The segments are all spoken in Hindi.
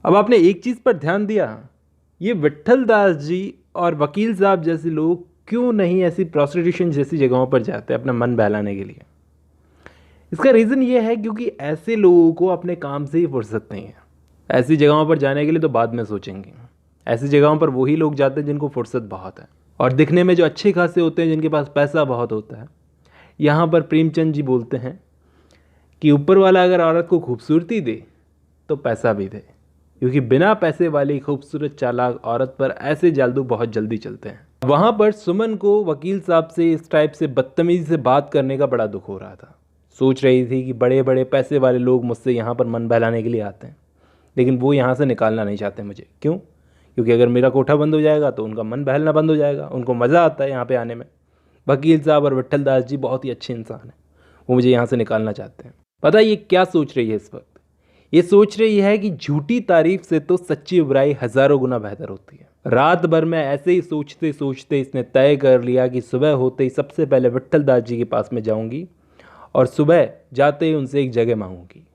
अब आपने एक चीज़ पर ध्यान दिया, ये विट्ठल दास जी और वकील साहब जैसे लोग क्यों नहीं ऐसी प्रोस्टिट्यूशन जैसी जगहों पर जाते अपना मन बहलाने के लिए? इसका रीज़न ये है क्योंकि ऐसे लोगों को अपने काम से ही फुर्सत नहीं है। ऐसी जगहों पर जाने के लिए तो बाद में सोचेंगे। ऐसी जगहों पर वही लोग जाते हैं जिनको फुर्सत बहुत है और दिखने में जो अच्छे खासे होते हैं, जिनके पास पैसा बहुत होता है। यहाँ पर प्रेमचंद जी बोलते हैं कि ऊपर वाला अगर औरत को खूबसूरती दे तो पैसा भी दे, क्योंकि बिना पैसे वाली खूबसूरत चालाक औरत पर ऐसे जादू बहुत जल्दी चलते हैं। वहाँ पर सुमन को वकील साहब से इस टाइप से बदतमीजी से बात करने का बड़ा दुख हो रहा था। सोच रही थी कि बड़े बड़े पैसे वाले लोग मुझसे यहाँ पर मन बहलाने के लिए आते हैं, लेकिन वो यहाँ से निकालना नहीं चाहते मुझे। क्यों? क्योंकि अगर मेरा कोठा बंद हो जाएगा तो उनका मन बहलना बंद हो जाएगा। उनको मज़ा आता है यहाँ पे आने में। वकील साहब और विट्ठल दास जी बहुत ही अच्छे इंसान हैं, वो मुझे यहाँ से निकालना चाहते हैं। पता है ये क्या सोच रही है इस वक्त? ये सोच रही है कि झूठी तारीफ से तो सच्ची बुराई हज़ारों गुना बेहतर होती है। रात भर में ऐसे ही सोचते सोचते इसने तय कर लिया कि सुबह होते ही सबसे पहले विट्ठल दास जी के पास में जाऊंगी और सुबह जाते ही उनसे एक जगह मांगूंगी।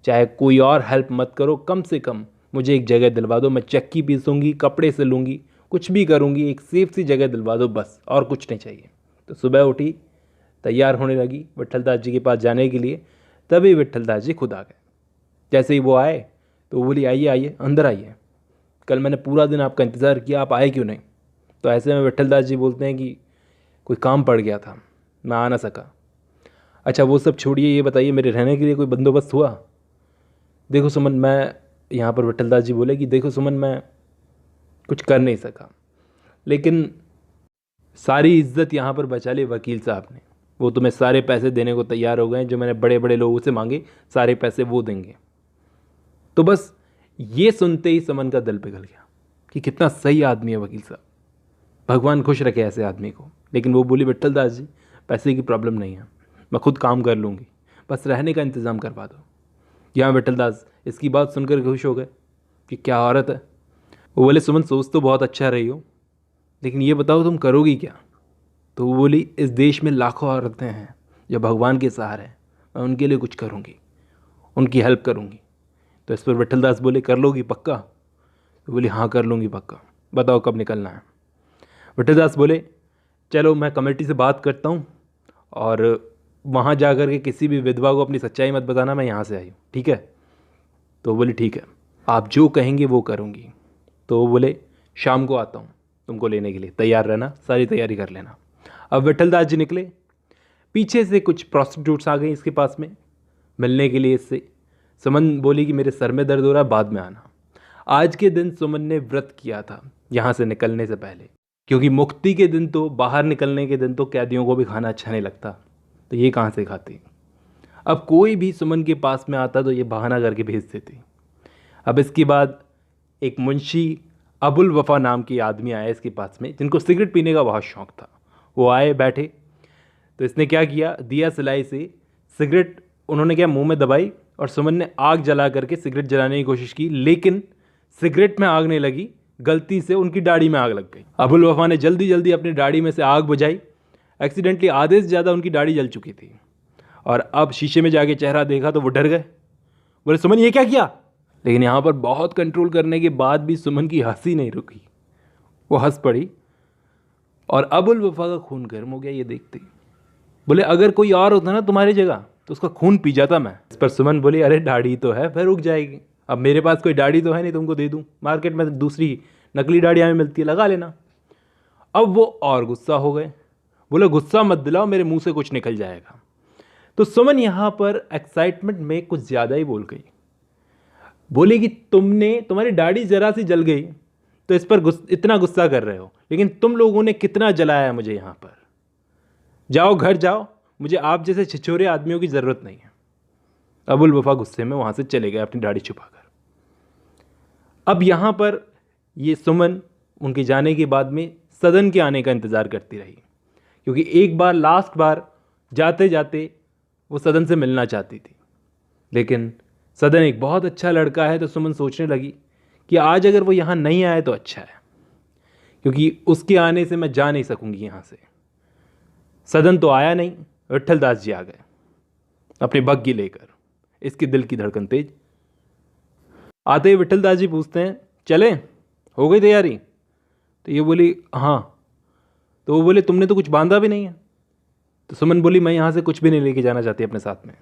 चाहे कोई और हेल्प मत करो, कम से कम मुझे एक जगह दिलवा दो। मैं चक्की पीसूंगी, कपड़े सिलूंगी, कुछ भी करूंगी, एक सेफ सी जगह दिलवा दो बस, और कुछ नहीं चाहिए। तो सुबह उठी, तैयार होने लगी विट्ठल दास जी के पास जाने के लिए। तभी विट्ठल दास जी खुद आ गए। जैसे ही वो आए तो वो बोली, आइए आइए, अंदर आइए, कल मैंने पूरा दिन आपका इंतज़ार किया, आप आए क्यों नहीं? तो ऐसे में विट्ठल दास जी बोलते हैं कि कोई काम पड़ गया था, मैं आ ना सका। अच्छा वो सब छोड़िए, ये बताइए मेरे रहने के लिए कोई बंदोबस्त हुआ? देखो सुमन, मैं यहाँ पर विट्ठल दास जी बोले कि देखो सुमन, मैं कुछ कर नहीं सका, लेकिन सारी इज्जत यहाँ पर बचा ली वकील साहब ने। वो तुम्हें सारे पैसे देने को तैयार हो गए, जो मैंने बड़े बड़े लोगों से मांगे सारे पैसे वो देंगे। तो बस ये सुनते ही सुमन का दिल पिघल गया कि कितना सही आदमी है वकील साहब, भगवान खुश रखे ऐसे आदमी को। लेकिन वो बोली, विट्ठल दास जी पैसे की प्रॉब्लम नहीं है, मैं खुद काम कर लूँगी, बस रहने का इंतज़ाम करवा दो। यहाँ विट्ठल दास इसकी बात सुनकर खुश हो गए कि क्या औरत है। वो बोले, सुमन सोच तो बहुत अच्छा रही हो, लेकिन ये बताओ तुम करोगी क्या? तो वो बोली, इस देश में लाखों औरतें हैं जो भगवान के सहारे हैं, मैं उनके लिए कुछ करूँगी, उनकी हेल्प करूँगी। तो इस पर विट्ठल दास बोले, कर लोगी पक्का? तो बोली, हाँ कर लूँगी पक्का, बताओ कब निकलना है? विट्ठल दास बोले, चलो मैं कमेटी से बात करता हूँ और वहाँ जा कर के किसी भी विधवा को अपनी सच्चाई मत बताना, मैं यहाँ से आई हूँ, ठीक है? तो बोली, ठीक है, आप जो कहेंगे वो करूँगी। तो वो बोले, शाम को आता हूँ तुमको लेने के लिए, तैयार रहना, सारी तैयारी कर लेना। अब विट्ठल दास जी निकले, पीछे से कुछ प्रॉस्टिट्यूट्स आ गई इसके पास में मिलने के लिए इससे। सुमन बोली कि मेरे सर में दर्द हो रहा है, बाद में आना। आज के दिन सुमन ने व्रत किया था यहाँ से निकलने से पहले, क्योंकि मुक्ति के दिन तो, बाहर निकलने के दिन तो कैदियों को भी खाना अच्छा नहीं लगता, तो ये कहाँ से खाती। अब कोई भी सुमन के पास में आता तो ये बहाना करके भेज देती। अब इसके बाद एक मुंशी अबुल वफा नाम के आदमी आया इसके पास में, जिनको सिगरेट पीने का बहुत शौक़ था। वो आए, बैठे, तो इसने क्या किया, दिया सिलाई से सिगरेट उन्होंने क्या मुंह में दबाई और सुमन ने आग जला करके सिगरेट जलाने की कोशिश की, लेकिन सिगरेट में आग नहीं लगी, गलती से उनकी दाढ़ी में आग लग गई। अबुल वफा ने जल्दी जल्दी अपनी दाढ़ी में से आग बुझाई। एक्सीडेंटली आधे से ज़्यादा उनकी दाढ़ी जल चुकी थी और अब शीशे में जाके चेहरा देखा तो वो डर गए। बोले, सुमन ये क्या किया? लेकिन यहाँ पर बहुत कंट्रोल करने के बाद भी सुमन की हंसी नहीं रुकी, वो हंस पड़ी और अबुल वफा का खून गर्म हो गया ये देखते ही। बोले, अगर कोई और होता ना तुम्हारी जगह तो उसका खून पी जाता मैं। इस पर सुमन बोली, अरे दाढ़ी तो है, फिर रुक जाएगी। अब मेरे पास कोई दाढ़ी तो है नहीं तुमको दे दूं, मार्केट में दूसरी नकली दाढ़ियाँ में मिलती है, लगा लेना। अब वो और गुस्सा हो गए। बोले, गुस्सा मत दिलाओ, मेरे मुंह से कुछ निकल जाएगा। तो सुमन यहाँ पर एक्साइटमेंट में कुछ ज़्यादा ही बोल गई। बोले कि तुम्हारी दाढ़ी जरा सी जल गई तो इस पर इतना गुस्सा कर रहे हो, लेकिन तुम लोगों ने कितना जलाया है मुझे यहाँ पर। जाओ घर जाओ, मुझे आप जैसे छिछोरे आदमियों की ज़रूरत नहीं है। अबुल वफा गुस्से में वहाँ से चले गए अपनी दाढ़ी छुपाकर। अब यहाँ पर ये सुमन उनके जाने के बाद में सदन के आने का इंतज़ार करती रही, क्योंकि एक बार लास्ट बार जाते जाते वो सदन से मिलना चाहती थी, लेकिन सदन एक बहुत अच्छा लड़का है, तो सुमन सोचने लगी कि आज अगर वो यहाँ नहीं आए तो अच्छा है, क्योंकि उसके आने से मैं जा नहीं सकूंगी यहाँ से। सदन तो आया नहीं, विट्ठल दास जी आ गए अपने बग्घी लेकर। इसके दिल की धड़कन तेज। आते ही विट्ठल दास जी पूछते हैं, चले, हो गई तैयारी? तो ये बोली हाँ। तो वो बोले, तुमने तो कुछ बांधा भी नहीं है। तो सुमन बोली, मैं यहाँ से कुछ भी नहीं लेके जाना चाहती अपने साथ में,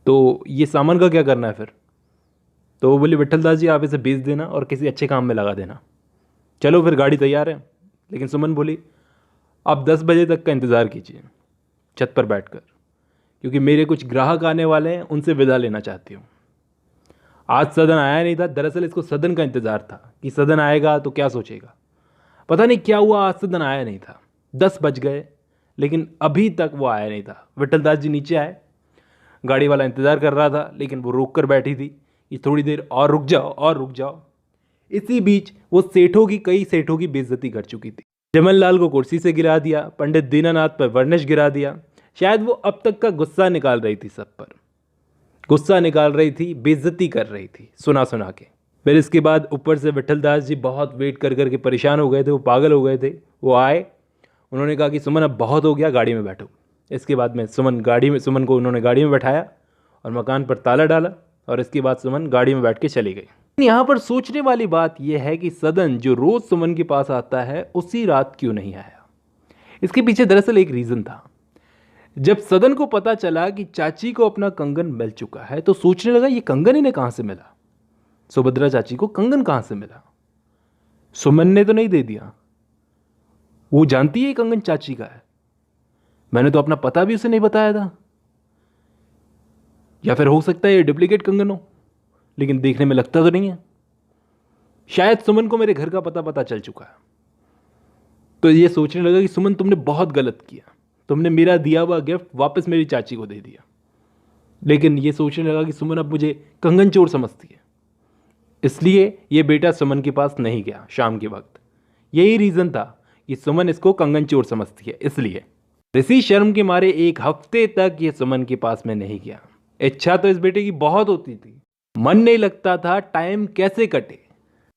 तो ये सामान का क्या करना है फिर? तो वो बोली, विट्ठल दास जी आप इसे बेच देना और किसी अच्छे काम में लगा देना। चलो फिर, गाड़ी तैयार है। लेकिन सुमन बोली, आप 10 बजे तक का इंतज़ार कीजिए छत पर बैठकर, क्योंकि मेरे कुछ ग्राहक आने वाले हैं, उनसे विदा लेना चाहती हूँ। आज सदन आया नहीं था। दरअसल इसको सदन का इंतज़ार था कि सदन आएगा तो क्या सोचेगा। पता नहीं क्या हुआ, आज सदन आया नहीं था। 10 बज गए लेकिन अभी तक वो आया नहीं था। विट्ठल दास जी नीचे आए, गाड़ी वाला इंतज़ार कर रहा था, लेकिन वो रोक कर बैठी थी कि थोड़ी देर और रुक जाओ और रुक जाओ। इसी बीच वो कई सेठों की बेइज्जती कर चुकी थी। जमन लाल को कुर्सी से गिरा दिया, पंडित दीनानाथ पर वर्निश गिरा दिया। शायद वो अब तक का गुस्सा निकाल रही थी, सब पर गुस्सा निकाल रही थी, बेइज्जती कर रही थी सुना सुना के। फिर इसके बाद ऊपर से विट्ठल दास जी बहुत वेट कर करके परेशान हो गए थे, वो पागल हो गए थे। वो आए, उन्होंने कहा कि सुमन अब बहुत हो गया, गाड़ी में बैठो। इसके बाद में सुमन को उन्होंने गाड़ी में बैठाया और मकान पर ताला डाला, और इसके बाद सुमन गाड़ी में बैठ के चली गई। यहाँ पर सोचने वाली बात यह है कि सदन जो रोज सुमन के पास आता है, उसी रात क्यों नहीं आया। इसके पीछे दरअसल एक रीज़न था। जब सदन को पता चला कि चाची को अपना कंगन मिल चुका है, तो सोचने लगा ये कंगन इन्हें कहाँ से मिला। सुभद्रा चाची को कंगन कहाँ से मिला? सुमन ने तो नहीं दे दिया। वो जानती है ये कंगन चाची का है। मैंने तो अपना पता भी उसे नहीं बताया था। या फिर हो सकता है ये डुप्लीकेट कंगन हो, लेकिन देखने में लगता तो नहीं है। शायद सुमन को मेरे घर का पता चल चुका है। तो ये सोचने लगा कि सुमन तुमने बहुत गलत किया, तुमने मेरा दिया हुआ गिफ्ट वापस मेरी चाची को दे दिया। लेकिन ये सोचने लगा कि सुमन अब मुझे कंगन चोर समझती है, इसलिए ये बेटा सुमन के पास नहीं गया शाम के वक्त। यही रीज़न था कि सुमन इसको कंगन चोर समझती है, इसलिए इसी शर्म के मारे 1 हफ्ते तक ये सुमन के पास में नहीं गया। इच्छा तो इस बेटे की बहुत होती थी, मन नहीं लगता था टाइम कैसे कटे।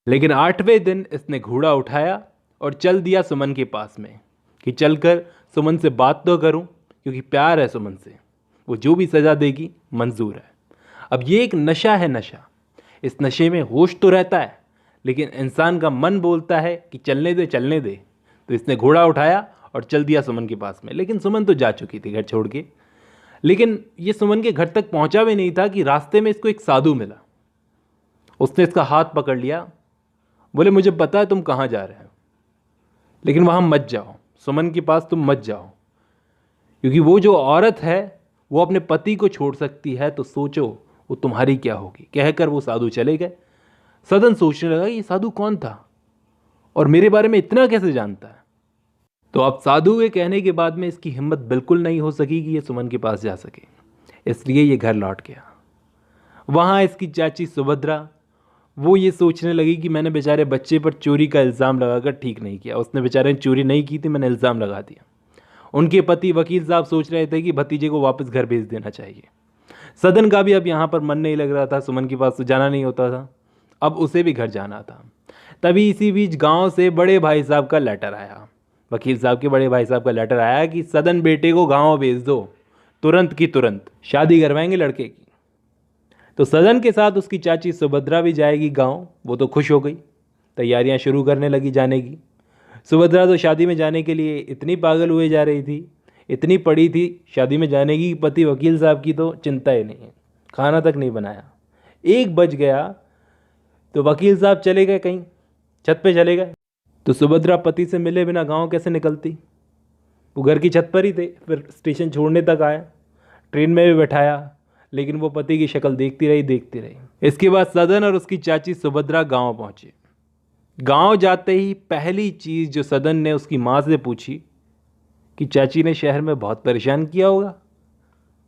लेकिन 8वें दिन इसने घोड़ा उठाया और चल दिया सुमन के पास में कि चलकर सुमन से बात तो करूं, क्योंकि प्यार है सुमन से, वो जो भी सज़ा देगी मंजूर है। अब ये एक नशा है, नशा। इस नशे में होश तो रहता है, लेकिन इंसान का मन बोलता है कि चलने दे चलने दे। तो इसने घोड़ा उठाया और चल दिया सुमन के पास में। लेकिन सुमन तो जा चुकी थी घर छोड़ के। लेकिन ये सुमन के घर तक पहुंचा भी नहीं था कि रास्ते में इसको एक साधु मिला। उसने इसका हाथ पकड़ लिया, बोले मुझे पता है तुम कहाँ जा रहे हो, लेकिन वहाँ मत जाओ, सुमन के पास तुम मत जाओ, क्योंकि वो जो औरत है वो अपने पति को छोड़ सकती है, तो सोचो वो तुम्हारी क्या होगी। कहकर वो साधु चले गए। सदन सोचने लगा ये साधु कौन था और मेरे बारे में इतना कैसे जानता है। तो अब साधु के कहने के बाद में इसकी हिम्मत बिल्कुल नहीं हो सकी कि ये सुमन के पास जा सके, इसलिए ये घर लौट गया। वहाँ इसकी चाची सुभद्रा, वो ये सोचने लगी कि मैंने बेचारे बच्चे पर चोरी का इल्ज़ाम लगाकर ठीक नहीं किया। उसने बेचारे ने चोरी नहीं की थी, मैंने इल्ज़ाम लगा दिया। उनके पति वकील साहब सोच रहे थे कि भतीजे को वापस घर भेज देना चाहिए। सदन का भी अब यहाँ पर मन नहीं लग रहा था, सुमन के पास तो जाना नहीं होता था, अब उसे भी घर जाना था। तभी इसी बीच गांव से बड़े भाई साहब का लेटर आया, वकील साहब के बड़े भाई साहब का लेटर आया कि सदन बेटे को गाँव भेज दो, तुरंत की तुरंत शादी करवाएंगे लड़के की। तो सदन के साथ उसकी चाची सुभद्रा भी जाएगी गांव। वो तो खुश हो गई, तैयारियां शुरू करने लगी जाने की। सुभद्रा तो शादी में जाने के लिए इतनी पागल हुए जा रही थी, इतनी पड़ी थी शादी में जाने की, पति वकील साहब की तो चिंता ही नहीं है, खाना तक नहीं बनाया। 1 बज गया तो वकील साहब चले गए कहीं, छत पे चले गए। तो सुभद्रा पति से मिले बिना गाँव कैसे निकलती। वो घर की छत पर ही थे। फिर स्टेशन छोड़ने तक आया, ट्रेन में भी बैठाया, लेकिन वो पति की शक्ल देखती रही। इसके बाद सदन और उसकी चाची सुभद्रा गांव पहुंचे। गांव जाते ही पहली चीज़ जो सदन ने उसकी माँ से पूछी कि चाची ने शहर में बहुत परेशान किया होगा।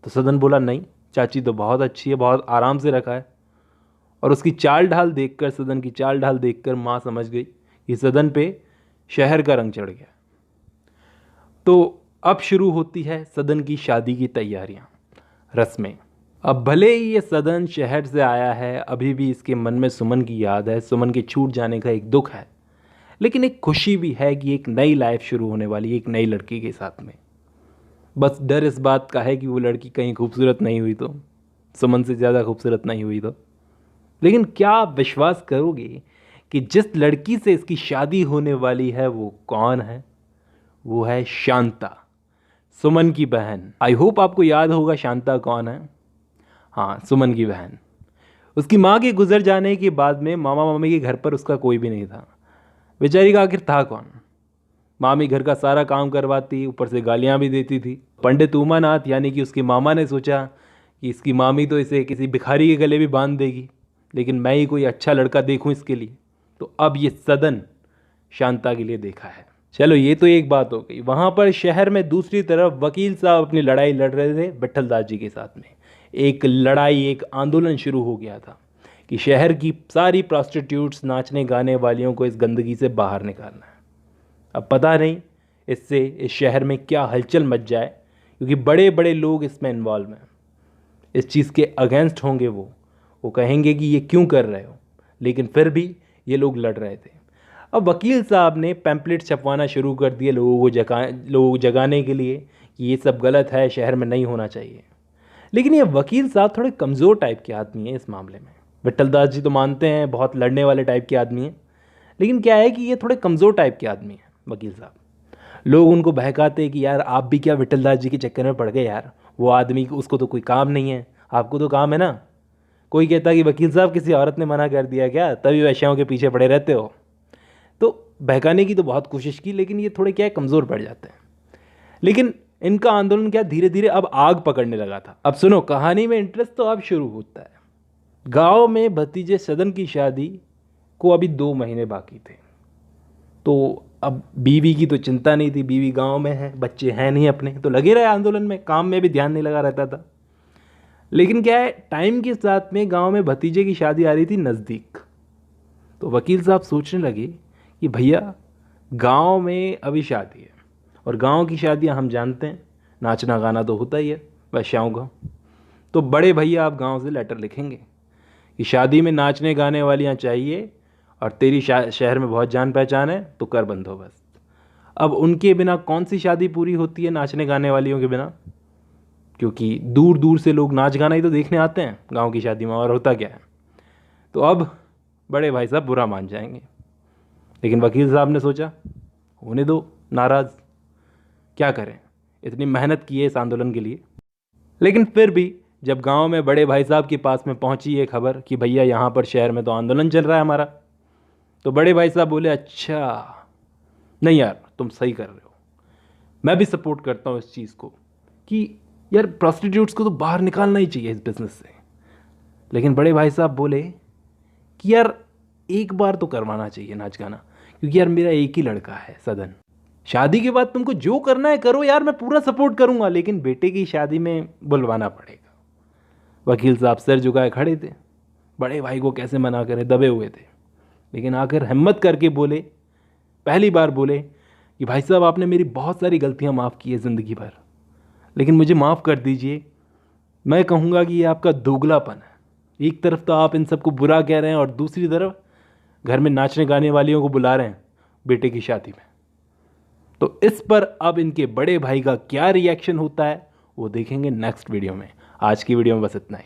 तो सदन बोला नहीं, चाची तो बहुत अच्छी है, बहुत आराम से रखा है। और उसकी चाल ढाल देखकर, सदन की चाल ढाल देखकर माँ समझ गई कि सदन पे शहर का रंग चढ़ गया। तो अब शुरू होती है सदन की शादी की तैयारियाँ, रस्में। अब भले ही ये सदन शहर से आया है, अभी भी इसके मन में सुमन की याद है, सुमन के छूट जाने का एक दुख है, लेकिन एक खुशी भी है कि एक नई लाइफ शुरू होने वाली है एक नई लड़की के साथ में। बस डर इस बात का है कि वो लड़की कहीं खूबसूरत नहीं हुई तो, सुमन से ज़्यादा खूबसूरत नहीं हुई तो। लेकिन क्या आप विश्वास करोगे कि जिस लड़की से इसकी शादी होने वाली है वो कौन है? वो है शांता, सुमन की बहन। आई होप आपको याद होगा शांता कौन है। हाँ, सुमन की बहन। उसकी माँ के गुजर जाने के बाद में मामा मामी के घर पर उसका कोई भी नहीं था। बेचारी का आखिर था कौन? मामी घर का सारा काम करवाती, ऊपर से गालियाँ भी देती थी। पंडित उमानाथ यानी कि उसके मामा ने सोचा कि इसकी मामी तो इसे किसी भिखारी के गले भी बांध देगी, लेकिन मैं ही कोई अच्छा लड़का देखूं इसके लिए। तो अब ये सदन शांता के लिए देखा है। चलो, ये तो एक बात हो गई। वहाँ पर शहर में दूसरी तरफ वकील साहब अपनी लड़ाई लड़ रहे थे विट्ठल दास जी के साथ में। एक लड़ाई, एक आंदोलन शुरू हो गया था कि शहर की सारी प्रॉस्टिट्यूट्स, नाचने गाने वालियों को इस गंदगी से बाहर निकालना है। अब पता नहीं इससे इस शहर में क्या हलचल मच जाए, क्योंकि बड़े बड़े लोग इसमें इन्वॉल्व हैं। इस चीज़ के अगेंस्ट होंगे वो कहेंगे कि ये क्यों कर रहे हो, लेकिन फिर भी ये लोग लड़ रहे थे। अब वकील साहब ने पैम्पलेट छपवाना शुरू कर दिए लोगों को जगाने के लिए कि ये सब गलत है, शहर में नहीं होना चाहिए। लेकिन ये वकील साहब थोड़े कमज़ोर टाइप के आदमी हैं इस मामले में। विट्ठल दास जी तो मानते हैं बहुत लड़ने वाले टाइप के आदमी हैं, लेकिन क्या है कि ये थोड़े कमज़ोर टाइप के आदमी हैं वकील साहब। लोग उनको बहकाते हैं कि यार आप भी क्या विट्ठल दास जी के चक्कर में पड़ गए यार, वो आदमी उसको तो कोई काम नहीं है, आपको तो काम है ना। कोई कहता कि वकील साहब किसी औरत ने मना कर दिया क्या, तभी वैश्याओं के पीछे पड़े रहते हो। तो बहकाने की तो बहुत कोशिश की, लेकिन ये थोड़े क्या है, कमज़ोर पड़ जाते हैं। लेकिन इनका आंदोलन क्या धीरे धीरे अब आग पकड़ने लगा था। अब सुनो, कहानी में इंटरेस्ट तो अब शुरू होता है। गांव में भतीजे सदन की शादी को अभी 2 महीने बाकी थे। तो अब बीवी की तो चिंता नहीं थी, बीवी गांव में है, बच्चे हैं नहीं अपने, तो लगे रहे आंदोलन में, काम में भी ध्यान नहीं लगा रहता था। लेकिन क्या है, टाइम के साथ में गांव में भतीजे की शादी आ रही थी नज़दीक। तो वकील साहब सोचने लगे कि भैया गांव में अभी शादी है, और गांव की शादियां हम जानते हैं, नाचना गाना तो होता ही है वैश्याओं का। तो बड़े भैया आप गांव से लेटर लिखेंगे कि शादी में नाचने गाने वालियां चाहिए, और तेरी शहर में बहुत जान पहचान है, तो कर बंदोबस्त। अब उनके बिना कौन सी शादी पूरी होती है, नाचने गाने वालियों के बिना? क्योंकि दूर दूर से लोग नाच गाना ही तो देखने आते हैं गांव की शादी में, और होता क्या है। तो अब बड़े भाई साहब बुरा मान जाएंगे, लेकिन वकील साहब ने सोचा होने दो नाराज़, क्या करें, इतनी मेहनत की है इस आंदोलन के लिए। लेकिन फिर भी जब गांव में बड़े भाई साहब के पास में पहुंची ये खबर कि भैया यहाँ पर शहर में तो आंदोलन चल रहा है हमारा, तो बड़े भाई साहब बोले अच्छा नहीं यार, तुम सही कर रहे हो, मैं भी सपोर्ट करता हूँ इस चीज़ को कि यार प्रॉस्टिट्यूट्स को तो बाहर निकालना ही चाहिए इस बिज़नेस से। लेकिन बड़े भाई साहब बोले कि यार एक बार तो करवाना चाहिए नाच गाना, क्योंकि यार मेरा एक ही लड़का है सदन, शादी के बाद तुमको जो करना है करो यार, मैं पूरा सपोर्ट करूंगा, लेकिन बेटे की शादी में बुलवाना पड़ेगा। वकील साहब सिर झुकाए खड़े थे, बड़े भाई को कैसे मना करें, दबे हुए थे। लेकिन आखिर हिम्मत करके बोले, पहली बार बोले कि भाई साहब आपने मेरी बहुत सारी गलतियां माफ़ की है ज़िंदगी भर, लेकिन मुझे माफ़ कर दीजिए। मैं कहूँगा कि ये आपका दोगलापन है। एक तरफ तो आप इन सबको बुरा कह रहे हैं, और दूसरी तरफ घर में नाचने गाने वालियों को बुला रहे हैं बेटे की शादी में। तो इस पर अब इनके बड़े भाई का क्या रिएक्शन होता है वो देखेंगे नेक्स्ट वीडियो में। आज की वीडियो में बस इतना ही।